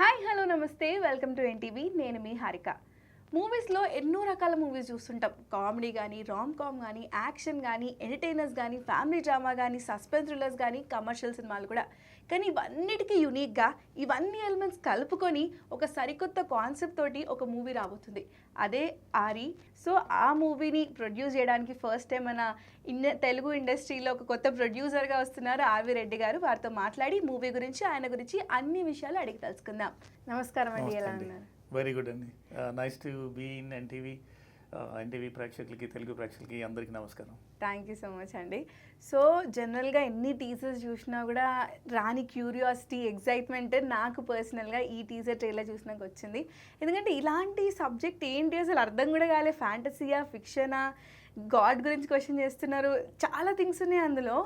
Hi hello నమస్తే welcome to NTV. నేను మీ హారిక. మూవీస్లో ఎన్నో రకాల మూవీస్ చూస్తుంటాం. కామెడీ కానీ, రామ్ కామ్ కానీ, యాక్షన్ కానీ, ఎంటర్టైనర్స్ కానీ, ఫ్యామిలీ డ్రామా కానీ, సస్పెన్స్ థ్రిల్లర్స్ కానీ, కమర్షియల్ సినిమాలు కూడా. కానీ ఇవన్నిటికీ యూనిక్గా ఇవన్నీ ఎలిమెంట్స్ కలుపుకొని ఒక సరికొత్త కాన్సెప్ట్ తోటి ఒక మూవీ రాబోతుంది. అదే ఆరి. సో ఆ మూవీని ప్రొడ్యూస్ చేయడానికి ఫస్ట్ టైం మన తెలుగు ఇండస్ట్రీలో ఒక కొత్త ప్రొడ్యూసర్గా వస్తున్నారు ఆర్వి రెడ్డి గారు. వారితో మాట్లాడి మూవీ గురించి, ఆయన గురించి అన్ని విషయాలు అడిగి తెలుసుకుందాం. నమస్కారం అండి, ఎలా ఉన్నారు? వెరీ గుడ్ అండి. Nice to be in NTV. NTV ప్రేక్షకులకి, తెలుగు ప్రేక్షకులకి అందరికీ నమస్కారం. థ్యాంక్ యూ సో మచ్ అండి. సో జనరల్గా ఎన్ని టీజర్స్ చూసినా కూడా రాని క్యూరియాసిటీ, ఎగ్జైట్మెంట్ నాకు పర్సనల్గా ఈ టీజర్ ట్రైలర్ చూసినాక వచ్చింది. ఎందుకంటే ఇలాంటి సబ్జెక్ట్ ఏంటి అసలు అర్థం కూడా కాలే. ఫ్యాంటసీయా, ఫిక్షనా, గాడ్ గురించి క్వశ్చన్ చేస్తున్నారు. చాలా థింగ్స్ ఉన్నాయి అందులో.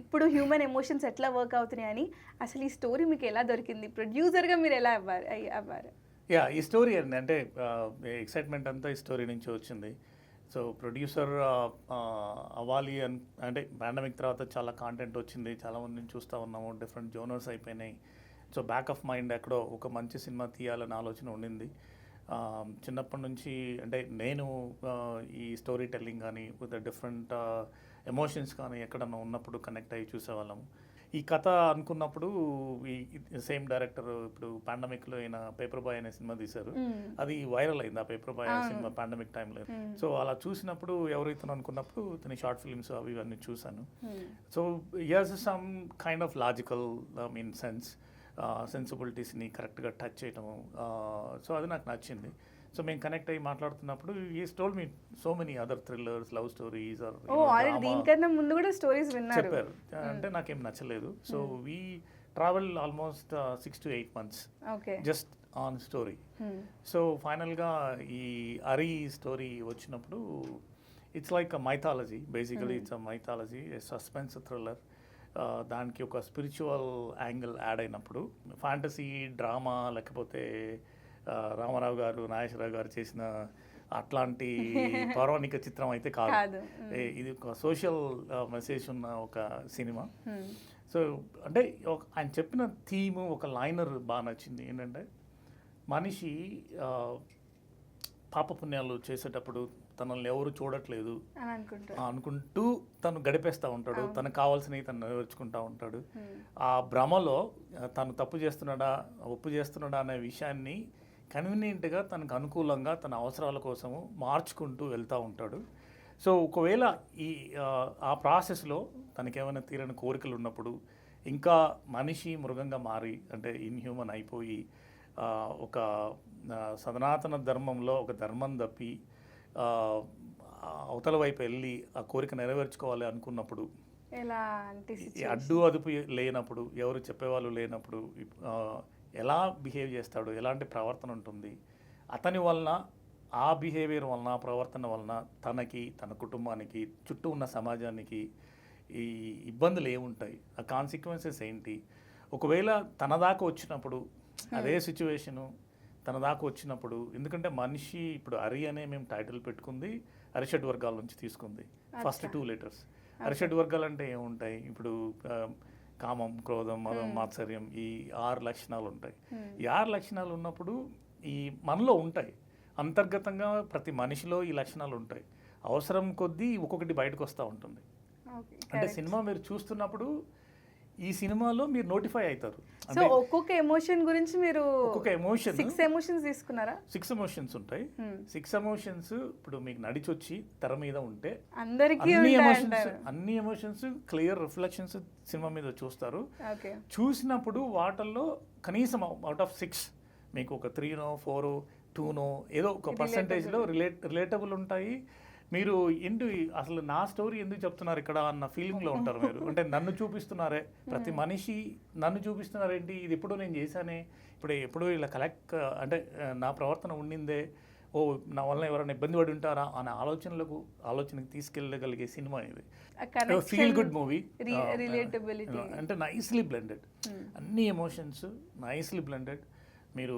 ఇప్పుడు హ్యూమన్ ఎమోషన్స్ ఎట్లా వర్క్ అవుతున్నాయి అని. అసలు ఈ స్టోరీ మీకు ఎలా దొరికింది? ప్రొడ్యూసర్గా మీరు ఎలా అవ్వారు? ఈ స్టోరీ అండి, అంటే ఎక్సైట్మెంట్ అంతా ఈ స్టోరీ నుంచి వచ్చింది. సో ప్రొడ్యూసర్ అవ్వాలి అంటే పాండమిక్ తర్వాత చాలా కాంటెంట్ వచ్చింది, చాలామందిని చూస్తూ ఉన్నాము, డిఫరెంట్ జోనర్స్ అయిపోయినాయి. సో బ్యాక్ ఆఫ్ మైండ్ ఎక్కడో ఒక మంచి సినిమా తీయాలని ఆలోచన ఉండింది. చిన్నప్పటి నుంచి అంటే నేను ఈ స్టోరీ టెల్లింగ్ కానీ, విత్ డిఫరెంట్ ఎమోషన్స్ కానీ ఎక్కడన్నా ఉన్నప్పుడు కనెక్ట్ అయ్యి చూసేవాళ్ళము. ఈ కథ అనుకున్నప్పుడు ఈ సేమ్ డైరెక్టర్ ఇప్పుడు పాండమిక్లో అయిన పేపర్ బాయ్ అనే సినిమా తీశారు. అది వైరల్ అయింది, ఆ పేపర్ బాయ్ సినిమా పాండమిక్ టైంలో. సో అలా చూసినప్పుడు ఎవరైతే అనుకున్నప్పుడు తన షార్ట్ ఫిల్మ్స్ అవి ఇవన్నీ చూశాను. So here's some kind of logical sense, సెన్సిబిలిటీస్ని కరెక్ట్గా టచ్ చేయటము. సో అది నాకు నచ్చింది. సో మేము కనెక్ట్ అయ్యి మాట్లాడుతున్నప్పుడు is told me so many other thrillers, love stories దీనికన్నా ముందు కూడా స్టోరీస్ చెప్పారు. అంటే నాకేం నచ్చలేదు. So we travel almost 6 to 8 months just on story. So ఫైనల్గా ఈ అరి స్టోరీ వచ్చినప్పుడు it's like a mythology. Basically it's a mythology, suspense thriller. దానికి ఒక స్పిరిచువల్ యాంగిల్ యాడ్ అయినప్పుడు ఫ్యాంటసీ డ్రామా, లేకపోతే రామారావు గారు, నాగేశ్వరరావు గారు చేసిన అట్లాంటి పౌరాణిక చిత్రం అయితే కాదు. ఇది ఒక సోషల్ మెసేజ్ ఉన్న ఒక సినిమా. సో అంటే ఆయన చెప్పిన థీమ్, ఒక లైనర్ బాగా నచ్చింది. ఏంటంటే మనిషి పాపపుణ్యాలు చేసేటప్పుడు తనల్ని ఎవరు చూడట్లేదు అనుకుంటూ తను గడిపేస్తూ ఉంటాడు. తనకు కావాల్సినవి తను నెరవేర్చుకుంటూ ఉంటాడు. ఆ భ్రమలో తను తప్పు చేస్తున్నాడా, ఒప్పు చేస్తున్నాడా అనే విషయాన్ని కన్వీనియంట్గా తనకు అనుకూలంగా తన అవసరాల కోసము మార్చుకుంటూ వెళ్తూ ఉంటాడు. సో ఒకవేళ ఆ ప్రాసెస్లో తనకేమైనా తీరని కోరికలు ఉన్నప్పుడు, ఇంకా మనిషి మృగంగా మారి అంటే ఇన్హ్యూమన్ అయిపోయి ఒక సనాతన ధర్మంలో ఒక ధర్మం తప్పి అవతల వైపు వెళ్ళి ఆ కోరిక నెరవేర్చుకోవాలి అనుకున్నప్పుడు, అడ్డు అదుపు లేనప్పుడు, ఎవరు చెప్పేవాళ్ళు లేనప్పుడు ఎలా బిహేవ్ చేస్తాడు, ఎలాంటి ప్రవర్తన ఉంటుంది, అతని వలన ఆ బిహేవియర్ వలన, ప్రవర్తన వలన తనకి, తన కుటుంబానికి, చుట్టూ ఉన్న సమాజానికి ఈ ఇబ్బందులు ఏముంటాయి, ఆ కాన్సిక్వెన్సెస్ ఏంటి, ఒకవేళ తన దాకా వచ్చినప్పుడు అదే సిచ్యువేషను తన దాకా వచ్చినప్పుడు. ఎందుకంటే మనిషి ఇప్పుడు అరి అనే మేము టైటిల్ పెట్టుకుంది అరిషడ్ వర్గాల నుంచి తీసుకుంది. First 2 letters. అరిషడ్ వర్గాలు అంటే ఏముంటాయి, ఇప్పుడు కామం, క్రోధం, మదం, మాత్సర్యం, ఈ 6 లక్షణాలు ఉంటాయి. ఈ 6 లక్షణాలు ఉన్నప్పుడు ఈ మనలో ఉంటాయి, అంతర్గతంగా ప్రతి మనిషిలో ఈ లక్షణాలు ఉంటాయి. అవసరం కొద్దీ ఒక్కొక్కటి బయటకు వస్తూ ఉంటుంది. అంటే సినిమా మీరు చూస్తున్నప్పుడు ఈ సినిమాలో మీరు నోటిఫై అవుతారు. సో ఒక్కొక్క ఎమోషన్ గురించి మీరు ఒక్కొక్క ఎమోషన్ 6 ఎమోషన్స్ తీసుకున్నారా? 6 ఎమోషన్స్ ఉంటాయి. 6 ఎమోషన్స్ ఇప్పుడు మీకు నడిచొచ్చి తెర మీద ఉంటే అందరికీ అన్ని ఎమోషన్స్ క్లియర్ రిఫ్లెక్షన్స్ సినిమా మీద చూస్తారు. చూసినప్పుడు వాటిల్లో కనీసం అవుట్ ఆఫ్ 6 మీకు ఒక 3నో 4 2నో ఏదో ఒక పర్సంటేజ్లో రిలేటబుల్ ఉంటాయి. మీరు అసలు నా స్టోరీ ఎందుకు చెప్తున్నారు ఇక్కడ అన్న ఫీలింగ్లో ఉంటారు మీరు. అంటే నన్ను చూపిస్తున్నారే, ప్రతి మనిషి నన్ను చూపిస్తున్నారేంటి, ఇది ఎప్పుడో నేను చేశానే, ఎప్పుడో ఇలా అంటే నా ప్రవర్తన ఉండిందే, నా వలన ఎవరైనా ఇబ్బంది పడి ఉంటారా అనే ఆలోచనకి తీసుకెళ్ళగలిగే సినిమా ఇది. ఫీల్ గుడ్ మూవీ, అంటే నైస్లీ బ్లెండెడ్, అన్ని ఎమోషన్స్ నైస్లీ బ్లెండెడ్. మీరు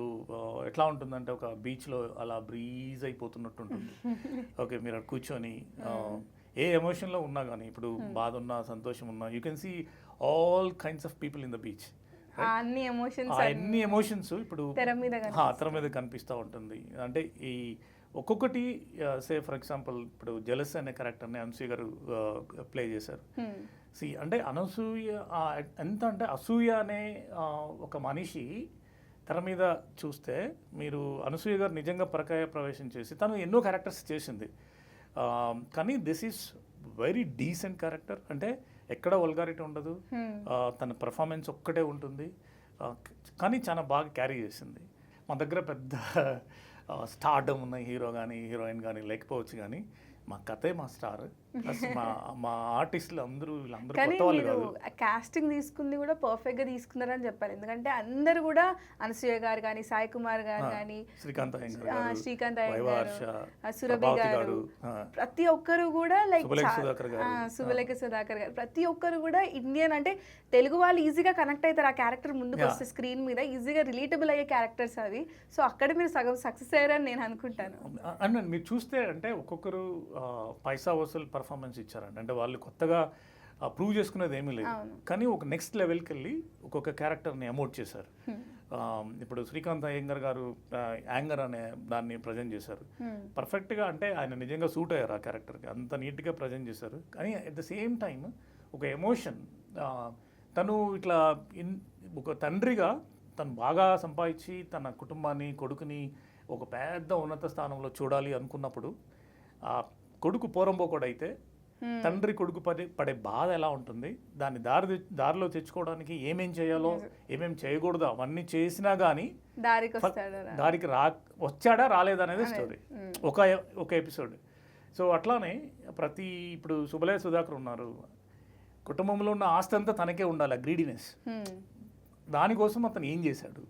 ఎట్లా ఉంటుందంటే ఒక బీచ్లో అలా బ్రీజ్ అయిపోతున్నట్టు ఉంటుంది. ఓకే, మీరు అక్కడ కూర్చొని ఏ ఎమోషన్లో ఉన్నా కానీ, ఇప్పుడు బాధ ఉన్నా, సంతోషం ఉన్నా, you can see all kinds of people in the beach. అన్ని ఎమోషన్స్ ఎన్ని ఎమోషన్స్ ఇప్పుడు తెర మీద తెర మీద కనిపిస్తూ ఉంటుంది. అంటే ఈ ఒక్కొక్కటి సే ఫర్ ఎగ్జాంపుల్ ఇప్పుడు జలస్ అనే క్యారెక్టర్ని అనసూయ గారు ప్లే చేశారు. అంటే అనసూయ ఎంత అంటే అసూయ అనే ఒక మనిషి తెర మీద చూస్తే మీరు అనసూయ గారు నిజంగా పరకాయ ప్రవేశం చేసి తను ఎన్నో క్యారెక్టర్స్ చేసింది. కానీ this is very decent character. అంటే ఎక్కడ వల్గారిటీ ఉండదు, తన పర్ఫార్మెన్స్ ఒక్కటే ఉంటుంది. కానీ చాలా బాగా క్యారీ చేసింది. మా దగ్గర పెద్ద స్టార్డమ్ ఉన్న హీరో కానీ హీరోయిన్ కానీ లేకపోవచ్చు, కానీ మా కథే మా స్టార్. ప్లస్ మా ఆర్టిస్టులు వీళ్ళందరూ కొత్త వాళ్ళు కాదు. కాస్టింగ్ తీసుకుంది కూడా పర్ఫెక్ట్గా తీసుకున్నారని చెప్పాలి. ఎందుకంటే అందరు కూడా అనసూయ గారు కానీ, సాయి కుమార్ గారు కానీ, శ్రీకాంత్ అయ్యంగార్, సురభి గారు, ప్రతి ఒక్కరు కూడా లైక్ సుబలేఖ సుధాకర్ గారు, ప్రతి ఒక్కరు కూడా ఇండియన్ అంటే తెలుగు వాళ్ళు ఈజీగా కనెక్ట్ అవుతారు. ఆ క్యారెక్టర్ ముందుకు వస్తే స్క్రీన్ మీద ఈజీగా రిలేటబుల్ అయ్యే క్యారెక్టర్స్ అవి. సో అక్కడ మీరు సగం సక్సెస్ అయ్యారని నేను అనుకుంటాను. అండ్ మీరు చూస్తే అంటే ఒక్కొక్కరు పైసా వసూలు పర్ఫార్మెన్స్ ఇచ్చారండి. అంటే వాళ్ళు కొత్తగా ప్రూవ్ చేసుకునేది ఏమీ లేదు, కానీ ఒక నెక్స్ట్ లెవెల్కి వెళ్ళి ఒక్కొక్క క్యారెక్టర్ని అమోట్ చేశారు. ఇప్పుడు శ్రీకాంత్ అయ్యంగర్ గారు యాంగర్ అనే దాన్ని ప్రజెంట్ చేశారు పర్ఫెక్ట్గా. అంటే ఆయన నిజంగా సూట్ అయ్యారు ఆ క్యారెక్టర్కి, అంత నీట్గా ప్రజెంట్ చేశారు. కానీ అట్ ద సేమ్ టైం ఒక ఎమోషన్, తను ఇట్లా ఒక తండ్రిగా తను బాగా సంపాదించి తన కుటుంబాన్ని కొడుకుని ఒక పెద్ద ఉన్నత స్థానంలో చూడాలి అనుకున్నప్పుడు ఆ కొడుకు పోరంబోకోడైతే తండ్రి కొడుకు పడే బాధ ఎలా ఉంటుంది, దాన్ని దారిలో తెచ్చుకోవడానికి ఏమేం చేయాలో ఏమేం చేయకూడదు అవన్నీ చేసినా కానీ దారికి వచ్చాడా రాలేదా అనేది స్టోరీ, ఒక ఎపిసోడ్. సో అట్లానే ఇప్పుడు సుబలే సుధాకర్ ఉన్నారు, కుటుంబంలో ఉన్న ఆస్తి అంతా తనకే ఉండాలి, గ్రీడినెస్. దానికోసం అతను ఏం చేశాడు,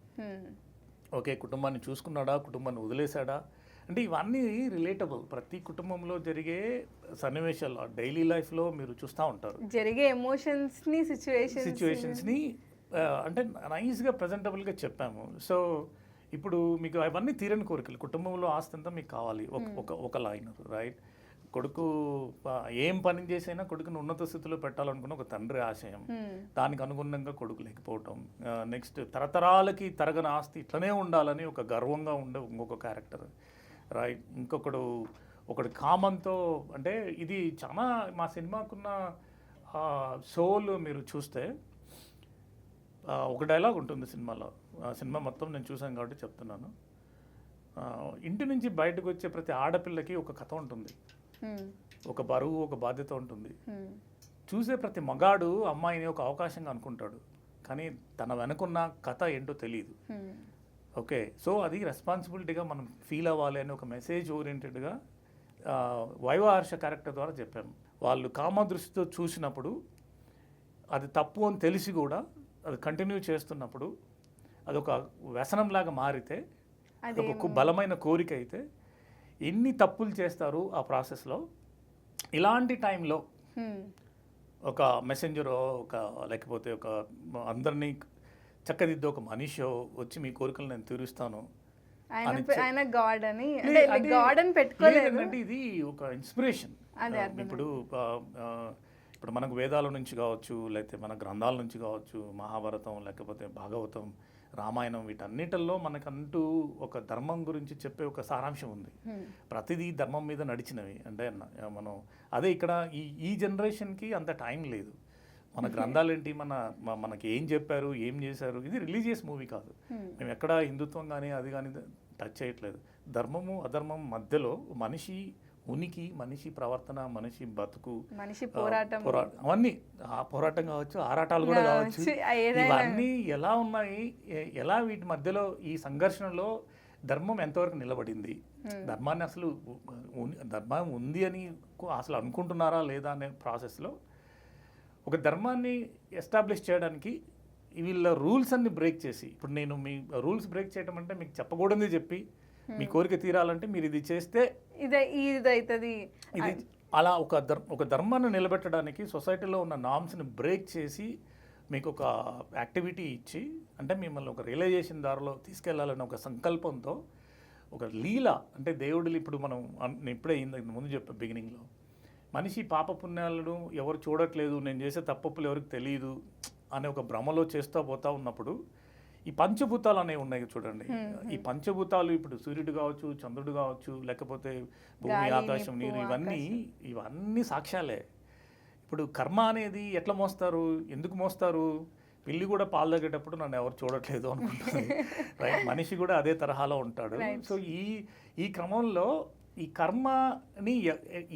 ఓకే కుటుంబాన్ని చూసుకున్నాడా, కుటుంబాన్ని వదిలేశాడా, అంటే ఇవన్నీ రిలేటబుల్. ప్రతి కుటుంబంలో జరిగే సన్నివేశాలు డైలీ లైఫ్లో మీరు చూస్తూ ఉంటారు, జరిగే ఎమోషన్స్ని సిచ్యువేషన్స్ని అంటే నైస్గా ప్రజెంటబుల్గా చెప్పాము. సో ఇప్పుడు మీకు అవన్నీ తీరని కోరికలు, కుటుంబంలో ఆస్తి అంతా మీకు కావాలి, ఒక లైనర్ రైట్. కొడుకు ఏం పని చేసైనా కొడుకుని ఉన్నత స్థితిలో పెట్టాలనుకున్న ఒక తండ్రి ఆశయం, దానికి అనుగుణంగా కొడుకు లేకపోవటం. నెక్స్ట్ తరతరాలకి తరగని ఆస్తి ఇట్లనే ఉండాలని ఒక గర్వంగా ఉండే ఇంకొక క్యారెక్టర్ రైట్. ఒకటి కామంతో, అంటే ఇది చాలా మా సినిమాకున్న సోల్. మీరు చూస్తే ఒక డైలాగ్ ఉంటుంది సినిమాలో, సినిమా మొత్తం నేను చూసాను కాబట్టి చెప్తున్నాను. ఇంటి నుంచి బయటకు వచ్చే ప్రతి ఆడపిల్లకి ఒక కథ ఉంటుంది, ఒక బరువు, ఒక బాధ్యత ఉంటుంది. చూసే ప్రతి మగాడు అమ్మాయిని ఒక అవకాశంగా అనుకుంటాడు, కానీ తన వెనుకున్న కథ ఏంటో తెలియదు. ఓకే, సో అది రెస్పాన్సిబిలిటీగా మనం ఫీల్ అవ్వాలి అని ఒక మెసేజ్ ఓరియంటెడ్గా వైవహర్ష క్యారెక్టర్ ద్వారా చెప్పాము. వాళ్ళు కామ దృష్టితో చూసినప్పుడు అది తప్పు అని తెలిసి కూడా అది కంటిన్యూ చేస్తున్నప్పుడు అదొక వ్యసనంలాగా మారితే, ఒక బలమైన కోరిక అయితే ఎన్ని తప్పులు చేస్తారు ఆ ప్రాసెస్లో. ఇలాంటి టైంలో ఒక మెసెంజరో లేకపోతే ఒక అందరినీ చక్కదిద్దు ఒక మనిషి వచ్చి మీ కోరికలు నేను తీరుస్తాను ఆయన గాడ్ అని, గాడ్ అని పెట్టుకోలేదు అంటే ఇది ఒక ఇన్స్పిరేషన్. ఇప్పుడు మనకు వేదాల నుంచి కావచ్చు, లేకపోతే మన గ్రంథాల నుంచి కావచ్చు, మహాభారతం లేకపోతే భాగవతం, రామాయణం, వీటన్నిటిల్లో మనకంటూ ఒక ధర్మం గురించి చెప్పే ఒక సారాంశం ఉంది. ప్రతిదీ ధర్మం మీద నడిచినవి. అంటే మనం అదే ఇక్కడ ఈ జనరేషన్కి అంత టైం లేదు. మన గ్రంథాలు ఏంటి, మనకి ఏం చెప్పారు, ఏం చేశారు. ఇది రిలీజియస్ మూవీ కాదు, మేము ఎక్కడ హిందుత్వం కానీ అది కానీ టచ్ చేయట్లేదు. ధర్మము అధర్మం మధ్యలో మనిషి ఉనికి, మనిషి ప్రవర్తన, మనిషి బతుకు, మనిషి పోరాటం, అవన్నీ ఆ పోరాటం కావచ్చు, ఆరాటాలు కూడా కావచ్చు, ఇవన్నీ ఎలా ఉన్నాయి, ఎలా వీటి మధ్యలో ఈ సంఘర్షణలో ధర్మం ఎంతవరకు నిలబడింది, ధర్మాన్ని అసలు ధర్మం ఉంది అని అసలు అనుకుంటున్నారా లేదా అనే ప్రాసెస్లో ఒక ధర్మాన్ని ఎస్టాబ్లిష్ చేయడానికి వీళ్ళ రూల్స్ అన్ని బ్రేక్ చేసి, ఇప్పుడు నేను మీ రూల్స్ బ్రేక్ చేయడం అంటే మీకు చెప్పకూడదు చెప్పి మీ కోరిక తీరాలంటే మీరు ఇది చేస్తే ఇది అలా ఒక ధర్మాన్ని నిలబెట్టడానికి సొసైటీలో ఉన్న నామ్స్ని బ్రేక్ చేసి మీకు ఒక యాక్టివిటీ ఇచ్చి, అంటే మిమ్మల్ని ఒక రియలైజేషన్ దారిలో తీసుకెళ్లాలనే ఒక సంకల్పంతో ఒక లీల. అంటే దేవుడు ఇప్పుడు మనం ఇప్పుడే ముందు చెప్పా బిగినింగ్లో, మనిషి పాపపుణ్యాలను ఎవరు చూడట్లేదు, నేను చేసే తప్పులు ఎవరికి తెలియదు, అనే ఒక భ్రమలో చేస్తూ పోతా ఉన్నప్పుడు ఈ పంచభూతాలు అనేవి ఉన్నాయి చూడండి. ఈ పంచభూతాలు ఇప్పుడు సూర్యుడు కావచ్చు, చంద్రుడు కావచ్చు, లేకపోతే భూమి, గాలి, ఆకాశం, నిప్పు, నీరు, ఇవన్నీ సాక్ష్యాలే. ఇప్పుడు కర్మ అనేది ఎట్లా మోస్తారు, ఎందుకు మోస్తారు? పిల్లి కూడా పాలు తాగేటప్పుడు నన్ను ఎవరు చూడట్లేదు అనుకుంటుంది, రైట్? మనిషి కూడా అదే తరహాలో ఉంటాడు. సో ఈ క్రమంలో ఈ కర్మని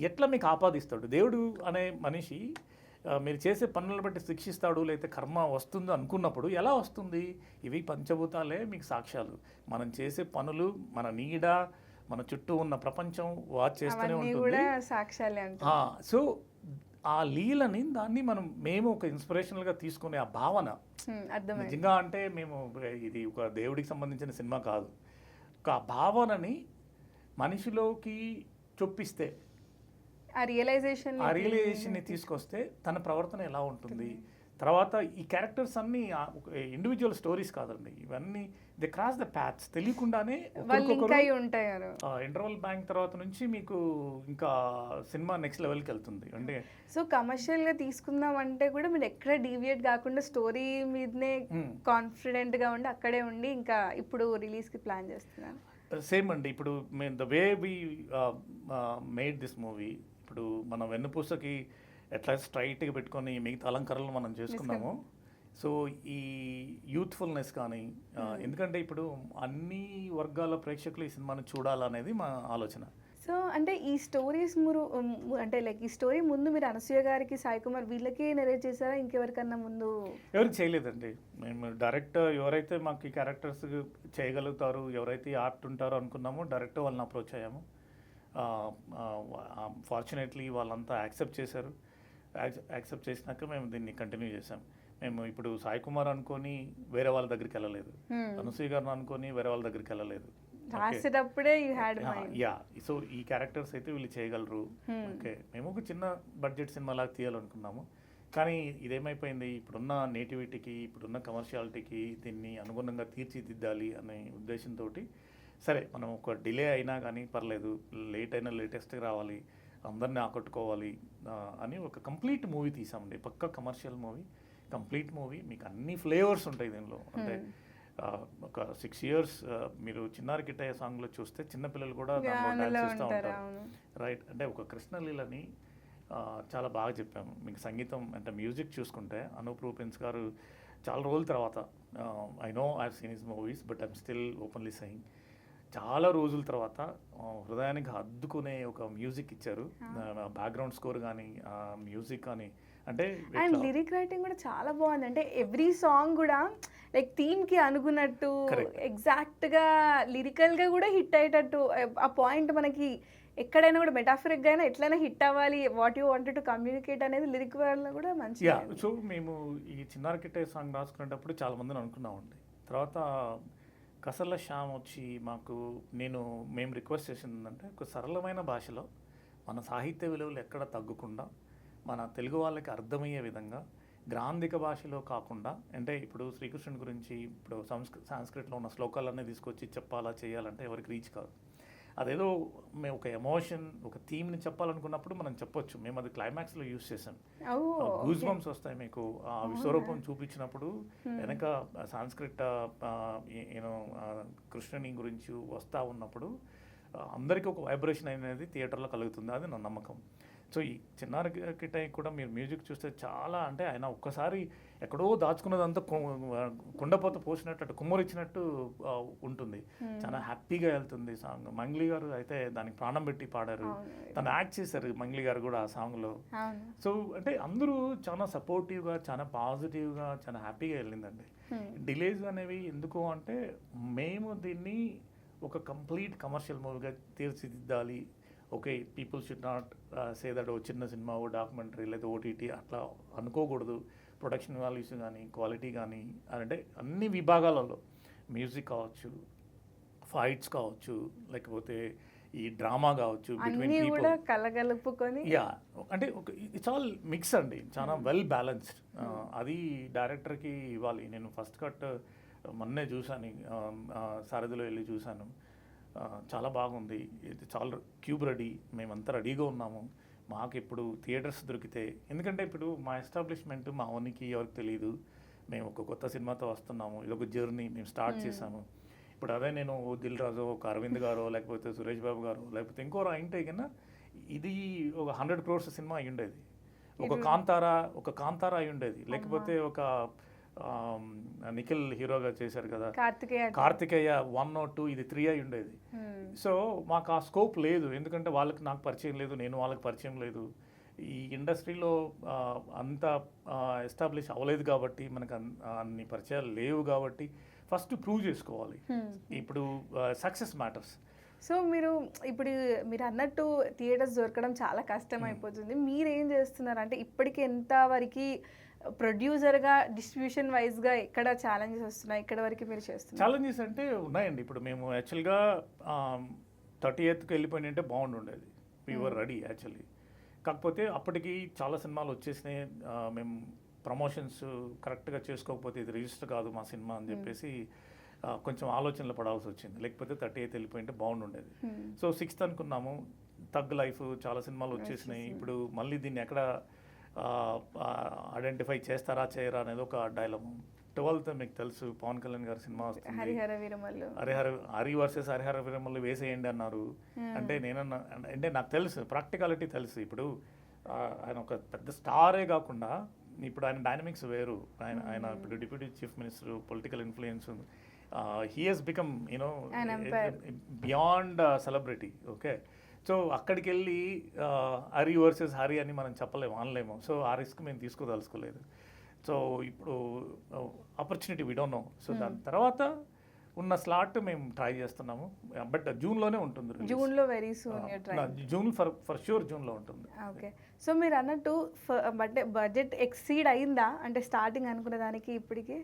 ఎట్లా మీకు ఆపాదిస్తాడు దేవుడు అనే మనిషి? మీరు చేసే పనులను బట్టి శిక్షిస్తాడు, లేకపోతే కర్మ వస్తుంది అనుకున్నప్పుడు ఎలా వస్తుంది? ఇవి పంచభూతాలే మీకు సాక్ష్యాలు. మనం చేసే పనులు, మన నీడ, మన చుట్టూ ఉన్న ప్రపంచం వాచ్ చేస్తూనే ఉంటుంది. సో ఆ లీలని దాన్ని మేము ఒక ఇన్స్పిరేషనల్గా తీసుకునే ఆ భావన నిజంగా అంటే ఇది ఒక దేవుడికి సంబంధించిన సినిమా కాదు. ఒక భావనని మనిషిలోకి చొప్పిస్తే, ఆ రియలైజేషన్ని తీసుకొస్తే తన ప్రవర్తన ఎలా ఉంటుంది. తర్వాత ఈ క్యారెక్టర్స్ అన్నీ ఇండివిజువల్ స్టోరీస్ కాదండి, ఇవన్నీ దే క్రాస్ ద ప్యాథ్స్. తెలియకుండానే ఇంటర్వల్ బ్యాంక్ తర్వాత నుంచి మీకు ఇంకా సినిమా నెక్స్ట్ లెవెల్కి వెళ్తుంది. అంటే సో కమర్షియల్గా తీసుకుందాం అంటే కూడా మీరు ఎక్కడ డీవియేట్ కాకుండా స్టోరీ మీదనే కాన్ఫిడెంట్గా ఉండి అక్కడే ఉండి ఇంకా ఇప్పుడు రిలీజ్కి ప్లాన్ చేస్తున్నాను. సేమ్ అండి. ఇప్పుడు the way we made this movie, ఇప్పుడు మన వెన్నుపూసకి ఎట్లా స్ట్రైట్గా పెట్టుకొని మిగతా అలంకరణలు మనం చేసుకున్నాము. సో ఈ యూత్ఫుల్నెస్ కానీ, ఎందుకంటే ఇప్పుడు అన్ని వర్గాల ప్రేక్షకులు ఈ సినిమాని చూడాలనేది మా ఆలోచన. సో అంటే ఈ స్టోరీస్ అంటే లైక్ ఈ స్టోరీ ముందు మీరు అనసూయ గారికి, సాయి కుమార్ వీళ్ళకి నెరేట్ చేశారా, ఇంకెవరికన్నా ముందు? ఎవరికి చేయలేదండి. మేము డైరెక్ట్ ఎవరైతే మాకు ఈ క్యారెక్టర్స్ చేయగలుగుతారు, ఎవరైతే ఆర్ట్ ఉంటారో అనుకున్నామో డైరెక్ట్ వాళ్ళని అప్రోచ్ అయ్యాము. ఫార్చునేట్లీ వాళ్ళంతా యాక్సెప్ట్ చేశారు. యాక్సెప్ట్ చేసినాక మేము దీన్ని కంటిన్యూ చేసాం. మేము ఇప్పుడు సాయి కుమార్ అనుకొని వేరే వాళ్ళ దగ్గరికి వెళ్ళలేదు, అనసూయ గారిని అనుకొని వేరే వాళ్ళ దగ్గరికి వెళ్ళలేదు. సో ఈ క్యారెక్టర్స్ అయితే వీళ్ళు చేయగలరు, ఓకే మేము ఒక చిన్న బడ్జెట్ సినిమా లాగా తీయాలనుకున్నాము. కానీ ఇదేమైపోయింది, ఇప్పుడున్న నేటివిటీకి, ఇప్పుడున్న కమర్షియాలిటీకి దీన్ని అనుగుణంగా తీర్చిదిద్దాలి అనే ఉద్దేశంతో సరే మనం ఒక డిలే అయినా కానీ పర్లేదు, లేట్ అయినా లేటెస్ట్గా రావాలి, అందరినీ ఆకట్టుకోవాలి అని ఒక కంప్లీట్ మూవీ తీసామండి. పక్కా కమర్షియల్ మూవీ, కంప్లీట్ మూవీ. మీకు అన్ని ఫ్లేవర్స్ ఉంటాయి దీనిలో. అంటే ఒక 6 years మీరు చిన్నారి కిట్టయ్య సాంగ్లో చూస్తే చిన్నపిల్లలు కూడా డాన్స్ చేస్తూ ఉంటారు, రైట్? అంటే ఒక కృష్ణలీలని చాలా బాగా చెప్పాము. మీకు సంగీతం అంటే మ్యూజిక్ చూసుకుంటే అనూప్ రూపెన్స్ గారు చాలా రోజుల తర్వాత, I know I have seen his movies but I'm still openly saying, చాలా రోజుల తర్వాత హృదయానికి హద్దుకునే ఒక మ్యూజిక్ ఇచ్చారు. బ్యాక్గ్రౌండ్ స్కోర్ కానీ, మ్యూజిక్ కానీ, అంటే అండ్ లిరిక్ రైటింగ్ కూడా చాలా బాగుంది. అంటే ఎవ్రీ సాంగ్ కూడా లైక్ థీమ్కి అనుకున్నట్టు ఎగ్జాక్ట్గా లిరికల్గా కూడా హిట్ అయ్యేటట్టు, ఆ పాయింట్ మనకి ఎక్కడైనా కూడా మెటాఫరిక్గా అయినా ఎట్లయినా హిట్ అవ్వాలి, what you wanted to communicate అనేది లిరిక్ వల్ల కూడా మంచిగా. సో మేము ఈ చిన్నారి కిట్టయ్య సాంగ్ రాసుకునేటప్పుడు చాలా మందిని అనుకున్నామండి. తర్వాత కసర్ల శ్యామ్ వచ్చి మేము రిక్వెస్ట్ చేసింది ఏంటంటే ఒక సరళమైన భాషలో మన సాహిత్య విలువలు ఎక్కడ తగ్గకుండా మన తెలుగు వాళ్ళకి అర్థమయ్యే విధంగా గ్రాంధిక భాషలో కాకుండా, అంటే ఇప్పుడు శ్రీకృష్ణుని గురించి ఇప్పుడు సంస్కృతిలో ఉన్న శ్లోకాలన్నీ తీసుకొచ్చి చెప్పాలా చేయాలంటే ఎవరికి రీచ్ కాదు. అదేదో మేము ఒక ఎమోషన్, ఒక థీమ్ని చెప్పాలనుకున్నప్పుడు మనం చెప్పొచ్చు. మేము అది క్లైమాక్స్లో యూజ్ చేసాం. గూస్ బంప్స్ వస్తాయి మీకు ఆ విశ్వరూపం చూపించినప్పుడు. వెనక సాంస్క్రిట్ కృష్ణుని గురించి వస్తూ ఉన్నప్పుడు అందరికీ ఒక వైబ్రేషన్ అనేది థియేటర్లో కలుగుతుంది, అది నా నమ్మకం. సో ఈ చిన్నారి కిట్టయ్య కూడా మీరు మ్యూజిక్ చూస్తే చాలా, అంటే ఆయన ఒక్కసారి ఎక్కడో దాచుకున్నదంతా కుండపోత పోసినట్టు కుమ్మరిచ్చినట్టు ఉంటుంది. చాలా హ్యాపీగా వెళ్తుంది సాంగ్. మంగ్లీ గారు అయితే దానికి ప్రాణం పెట్టి పాడారు, తను యాక్ట్ చేశారు మంగ్లీ గారు కూడా ఆ సాంగ్లో. సో అంటే అందరూ చాలా సపోర్టివ్గా, చాలా పాజిటివ్గా, చాలా హ్యాపీగా వెళ్ళిందండి. డిలేస్ అనేవి ఎందుకు అంటే మేము దీన్ని ఒక కంప్లీట్ కమర్షియల్ మూవీగా తీర్చిదిద్దాలి. Okay, people should not say that ఓ చిన్న సినిమా, ఓ డాక్యుమెంటరీ లేదా ఓటీటీ అట్లా అనుకోకూడదు. ప్రొడక్షన్ వాల్యూస్ కానీ, క్వాలిటీ కానీ, అంటే అన్ని విభాగాలలో మ్యూజిక్ కావచ్చు, ఫైట్స్ కావచ్చు, లేకపోతే ఈ డ్రామా కావచ్చు, బిట్వీన్ పీపుల్ కలగలుపుకొని, అంటే ఇట్స్ ఆల్ మిక్స్ అండి, చాలా వెల్ బ్యాలెన్స్డ్. అది డైరెక్టర్కి ఇవ్వాలి. నేను ఫస్ట్ కట్ మొన్నే చూశాను, సారథిలో వెళ్ళి చూశాను. చాలా బాగుంది. ఇది చాలా క్యూబ్ రెడీ, మేమంతా రెడీగా ఉన్నాము. మాకు ఇప్పుడు థియేటర్స్ దొరికితే, ఎందుకంటే ఇప్పుడు మా ఎస్టాబ్లిష్మెంట్ మా ఓనికి ఎవరికి తెలియదు, మేము ఒక కొత్త సినిమాతో వస్తున్నాము, ఇది ఒక జర్నీ మేము స్టార్ట్ చేసాము. ఇప్పుడు అదే నేను దిల్ రాజు, ఒక అరవింద్ గారు, లేకపోతే సురేష్ బాబు గారు, లేకపోతే ఇంకోరు అయింటే కన్నా ఇది ఒక 100 crores సినిమా అయి ఉండేది. ఒక కాంతారా అయి ఉండేది, లేకపోతే ఒక నిఖిల్ హీరోగా చేశారు కదా కార్తికేయ 1 or 2, ఇది 3 అయి ఉండేది. సో మాకు ఆ స్కోప్ లేదు, ఎందుకంటే వాళ్ళకి నాకు పరిచయం లేదు, నేను వాళ్ళకి పరిచయం లేదు. ఈ ఇండస్ట్రీలో అంత ఎస్టాబ్లిష్ అవ్వలేదు కాబట్టి, మనకు అన్ని పరిచయాలు లేవు కాబట్టి ఫస్ట్ ప్రూవ్ చేసుకోవాలి. ఇప్పుడు సక్సెస్ మ్యాటర్స్. సో మీరు అన్నట్టు థియేటర్స్ దొరకడం చాలా కష్టం అయిపోతుంది. మీరు ఏం చేస్తున్నారు అంటే ఇప్పటికి ఎంతవరకు ప్రొడ్యూసర్గా డిస్ట్రిబ్యూషన్ వైజ్గా ఎక్కడ ఛాలెంజెస్ వస్తున్నాయి, ఇక్కడ వరకు మీరు చేస్తున్నారు? ఛాలెంజెస్ అంటే ఉన్నాయండి. ఇప్పుడు మేము యాక్చువల్గా 38కి వెళ్ళిపోయినంటే బాగుండుండేది. We were ready actually. కాకపోతే అప్పటికి చాలా సినిమాలు వచ్చేసినాయి. మేము ప్రమోషన్స్ కరెక్ట్గా చేసుకోకపోతే ఇది రిజిస్టర్ కాదు మా సినిమా అని చెప్పేసి కొంచెం ఆలోచనలు పడాల్సి వచ్చింది. లేకపోతే 38 వెళ్ళిపోయింటే బాగుండుండేది. సో 6th అనుకున్నాము, తగ్ లైఫ్, చాలా సినిమాలు వచ్చేసినాయి. ఇప్పుడు మళ్ళీ దీన్ని ఎక్కడ ఐడెంటిఫై చేస్తారా చేయరా అనేది ఒక డైలమ్. 12th మీకు తెలుసు పవన్ కళ్యాణ్ గారి సినిమా వస్తుంది, హరి వర్సెస్ హరిహర వీరమల్లు వేసేయండి అన్నారు. అంటే నేనన్నా, అంటే నాకు తెలుసు ప్రాక్టికాలిటీ తెలుసు. ఇప్పుడు ఆయన ఒక పెద్ద స్టారే కాకుండా ఇప్పుడు ఆయన డైనమిక్స్ వేరు. ఆయన ఇప్పుడు deputy chief minister, political influence, he has become you know beyond celebrity. Okay, so అక్కడికి వెళ్ళి హరి వర్సెస్ హరి అని మనం చెప్పలేము, అనలేము. సో ఆ రిస్క్ మేము తీసుకోదలుచుకోలేదు. సో ఇప్పుడు opportunity we don't know. So దాని తర్వాత ఉన్న స్లాట్ మేము ట్రై చేస్తున్నాము. బట్ జూన్లోనే ఉంటుంది. జూన్లో very soon June for sure జూన్లో ఉంటుంది. ఓకే, సో మీరు అన్నట్టు బడ్జెట్ ఎక్సీడ్ అయిందా అంటే స్టార్టింగ్ అనుకున్న దానికి ఇప్పటికి?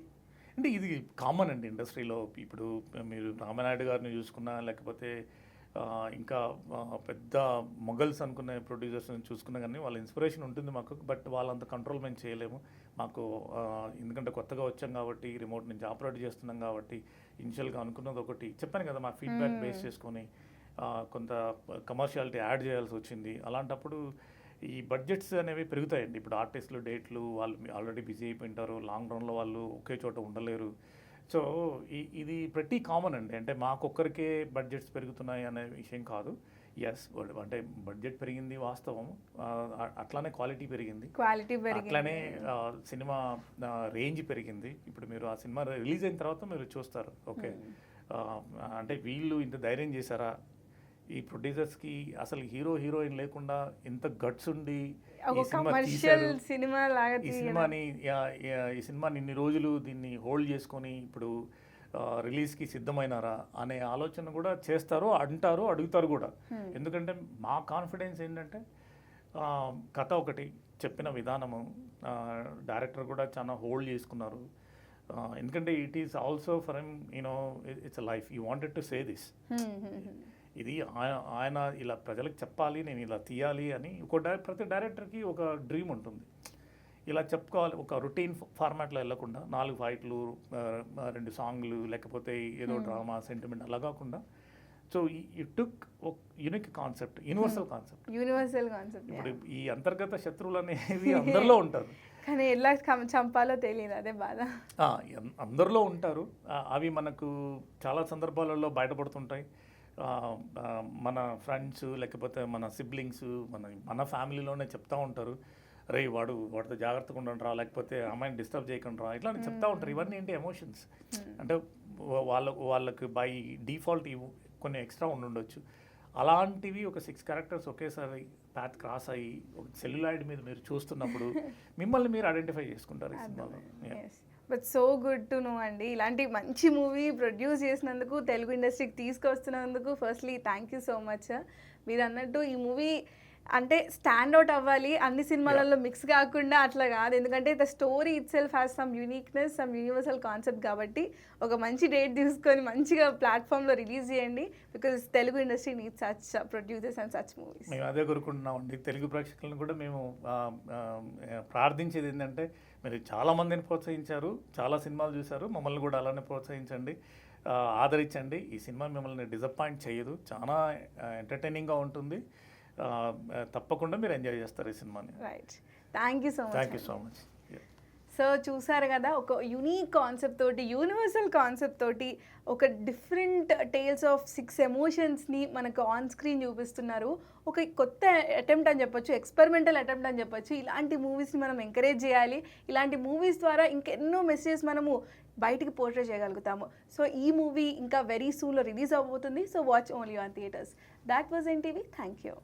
అంటే ఇది కామన్ అండి ఇండస్ట్రీలో. ఇప్పుడు మీరు రామనాయుడు గారిని చూసుకున్నా, లేకపోతే ఇంకా పెద్ద మొగల్స్ అనుకునే ప్రొడ్యూసర్స్ని చూసుకున్నా కానీ వాళ్ళ ఇన్స్పిరేషన్ ఉంటుంది మాకు. బట్ వాళ్ళంత కంట్రోల్ మేము చేయలేము. మాకు ఎందుకంటే కొత్తగా వచ్చాం కాబట్టి, రిమోట్ నుంచి ఆపరేట్ చేస్తున్నాం కాబట్టి, ఇనిషియల్గా అనుకున్నది ఒకటి చెప్పాను కదా, మా ఫీడ్బ్యాక్ బేస్ చేసుకొని కొంత కమర్షియాలిటీ యాడ్ చేయాల్సి వచ్చింది. అలాంటప్పుడు ఈ బడ్జెట్స్ అనేవి పెరుగుతాయండి. ఇప్పుడు ఆర్టిస్టులు డేట్లు వాళ్ళు ఆల్రెడీ బిజీ అయిపోయింటారు, లాంగ్ రన్లో వాళ్ళు ఒకే చోట ఉండలేరు. సో ఇది ప్రతి కామన్ అండి. అంటే మాకొక్కరికే బడ్జెట్స్ పెరుగుతున్నాయి అనే విషయం కాదు. ఎస్, అంటే బడ్జెట్ పెరిగింది వాస్తవం, అట్లానే క్వాలిటీ పెరిగింది, అట్లానే సినిమా రేంజ్ పెరిగింది. ఇప్పుడు మీరు ఆ సినిమా రిలీజ్ అయిన తర్వాత మీరు చూస్తారు. ఓకే, అంటే వీళ్ళు ఇంత ధైర్యం చేశారా, ఈ ప్రొడ్యూసర్స్కి అసలు హీరో హీరోయిన్ లేకుండా ఎంత గట్స్ ఉండి ఈ సినిమాని ఇన్ని రోజులు దీన్ని హోల్డ్ చేసుకొని ఇప్పుడు రిలీజ్కి సిద్ధమైనారా అనే ఆలోచన కూడా చేస్తారు, అంటారు, అడుగుతారు కూడా. ఎందుకంటే మా కాన్ఫిడెన్స్ ఏంటంటే కథ ఒకటి, చెప్పిన విధానము, డైరెక్టర్ కూడా చాలా హోల్డ్ చేసుకున్నారు. ఎందుకంటే it is also for him, you know it's a life, you wanted to say this. ఇది ఆయన ఇలా ప్రజలకు చెప్పాలి, నేను ఇలా తీయాలి అని ప్రతి డైరెక్టర్కి ఒక డ్రీమ్ ఉంటుంది. ఇలా చెప్పుకోవాలి, ఒక రొటీన్ ఫార్మాట్లో వెళ్ళకుండా 4 ఫైట్లు, 2 సాంగ్లు, లేకపోతే ఏదో డ్రామా, సెంటిమెంట్ అలా కాకుండా. సో ఈ టుక్ యూనిక్ కాన్సెప్ట్, యూనివర్సల్ కాన్సెప్ట్. ఇప్పుడు ఈ అంతర్గత శత్రువులు అనేవి అందరిలో ఉంటారు, కానీ ఎలా చంపాలో తెలియదు, అదే బాధ. అందరిలో ఉంటారు, అవి మనకు చాలా సందర్భాలలో బయటపడుతుంటాయి. మన ఫ్రెండ్స్, లేకపోతే మన సిబ్లింగ్స్, మన ఫ్యామిలీలోనే చెప్తూ ఉంటారు, రే వాడితో జాగ్రత్తగా ఉండండి రా, లేకపోతే అమ్మాయిని డిస్టర్బ్ చేయకుండా రా, ఇట్లా చెప్తూ ఉంటారు. ఇవన్నీ ఏంటి ఎమోషన్స్. అంటే వాళ్ళకి బై డిఫాల్ట్ కొన్ని ఎక్స్ట్రా ఉండొచ్చు. అలాంటివి ఒక 6 క్యారెక్టర్స్ ఒకేసారి పాత్ క్రాస్ అయ్యి ఒక సెల్యులాయిడ్ మీద మీరు చూస్తున్నప్పుడు మిమ్మల్ని మీరు ఐడెంటిఫై చేసుకుంటారు ఈ సినిమాలో. But so good to know అండి, ఇలాంటి మంచి మూవీ ప్రొడ్యూస్ చేసినందుకు, తెలుగు ఇండస్ట్రీకి తీసుకొస్తున్నందుకు firstly thank you so much. మీరు అన్నట్టు ఈ మూవీ అంటే స్టాండ్ అవుట్ అవ్వాలి, అన్ని సినిమాలలో మిక్స్ కాకుండా అట్లా కాదు. ఎందుకంటే the story it self has some uniqueness, some universal concept. కాబట్టి ఒక మంచి డేట్ తీసుకొని మంచిగా ప్లాట్ఫామ్లో రిలీజ్ చేయండి, because Telugu industry needs such producers and such movies. మేము అదే కోరుకుంటున్నామండి. తెలుగు ప్రేక్షకులను కూడా మేము ప్రార్థించేది ఏంటంటే, మీరు చాలామందిని ప్రోత్సహించారు, చాలా సినిమాలు చూశారు, మమ్మల్ని కూడా అలానే ప్రోత్సహించండి, ఆదరించండి. ఈ సినిమా మిమ్మల్ని డిసప్పాయింట్ చేయదు, చాలా ఎంటర్టైనింగ్గా ఉంటుంది. తప్పకుండా మీరు ఎంజాయ్ చేస్తారు ఈ సినిమాని. Right, thank you so much. Thank you so much. So చూసారు కదా, ఒక యునీక్ కాన్సెప్ట్ తోటి, యూనివర్సల్ కాన్సెప్ట్ తోటి ఒక డిఫరెంట్ టేల్స్ ఆఫ్ 6 ఎమోషన్స్ని మనకు ఆన్ స్క్రీన్ చూపిస్తున్నారు. ఒక కొత్త అటెంప్ట్ అని చెప్పొచ్చు, ఎక్స్పెరిమెంటల్ అటెంప్ట్ అని చెప్పొచ్చు. ఇలాంటి మూవీస్ని మనం ఎంకరేజ్ చేయాలి. ఇలాంటి మూవీస్ ద్వారా ఇంకెన్నో మెసేజెస్ మనము బయటికి పోర్ట్రే చేయగలుగుతాము. సో ఈ మూవీ ఇంకా వెరీ సూన్లో రిలీజ్ అవబోతుంది. So watch only on theaters. That was NTV. Thank you.